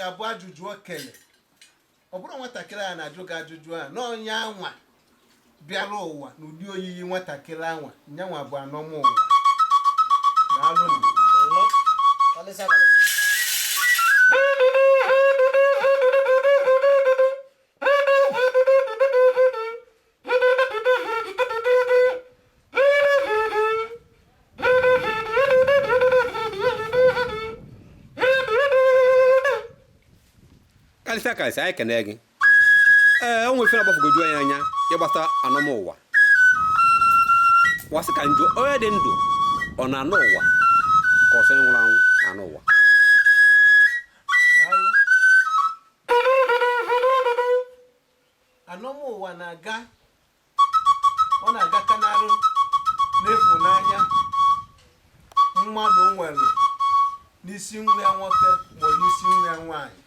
ga-abụ ajụjụ okele ọ bụrụ nwatakịrị a na-ajụ gị ajụjụ a na onye anwa bịara ụwa n'ụdị oyiyi nwatakịrị anwa nyanwa bụ Anomuwa daalụ Kalisia anyị kene gị o nwere ife na-agbafugoju anyị anya ịgbata Anomuwa wasị ka njụ onye dị ndụ ọ na-anụ ụwa ka ọsọ nwụrụ anwụ na-anụ ụwa Anomuwa na-aga ọ na-agakanarị n'ịfụnanya mmadụ nwere n'isi nwa ya nwoke ma n'isi nwa ya nwaanyị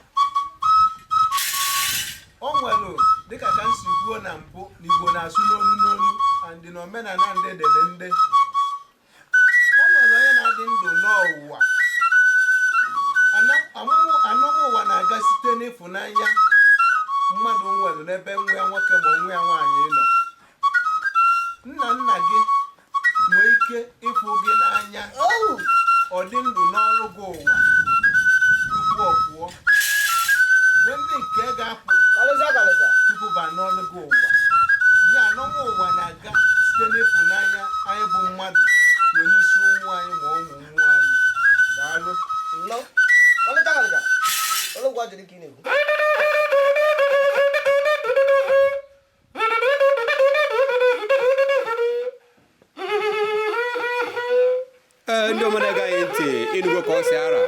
o nwere dịka ka m si kwuo na mbụ n'Igbo na-asụ n'olu n'olu andị na omenala ndị dere ndị o nwere onye na-adị ndụ n'ụwa Anomuwa na-aga site n'ịfụnanya mmadụ nwere n'ebe nwa ya nwoke ma nwa ya nwaanyị nọ nna gị nwee ike ịfụ gị n'anya ọ dị ndụ n'ọrụ gị ụwa tupu ọ pụọ nwee ndị nke ga-apụ tupu ba n'ọrụ gị ụwa nye Anomuwa na-aga site n'ịfụnanya anyị bụ mmadụ nwere isi ụmụ anyị ma ụmụ ụmụ anyị daalụ ndị omenala anyị ntị ịnụgo ka ọ si ara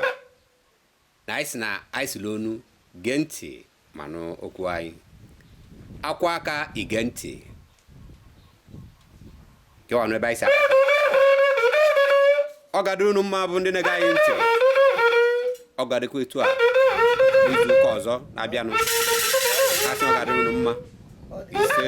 na anyị si na anyị si n'onu gee ntị manụ okwu anyị akwa aka ige ntị kewa n'ebe anyị si aka ọ ga-adịrị unu mma bụ ndị na-ege anyị ntị ọ ga-adịkwa etu a n'izu ụka ọzọ na-abịanụ asị ọ ga-adịrị unu mma ise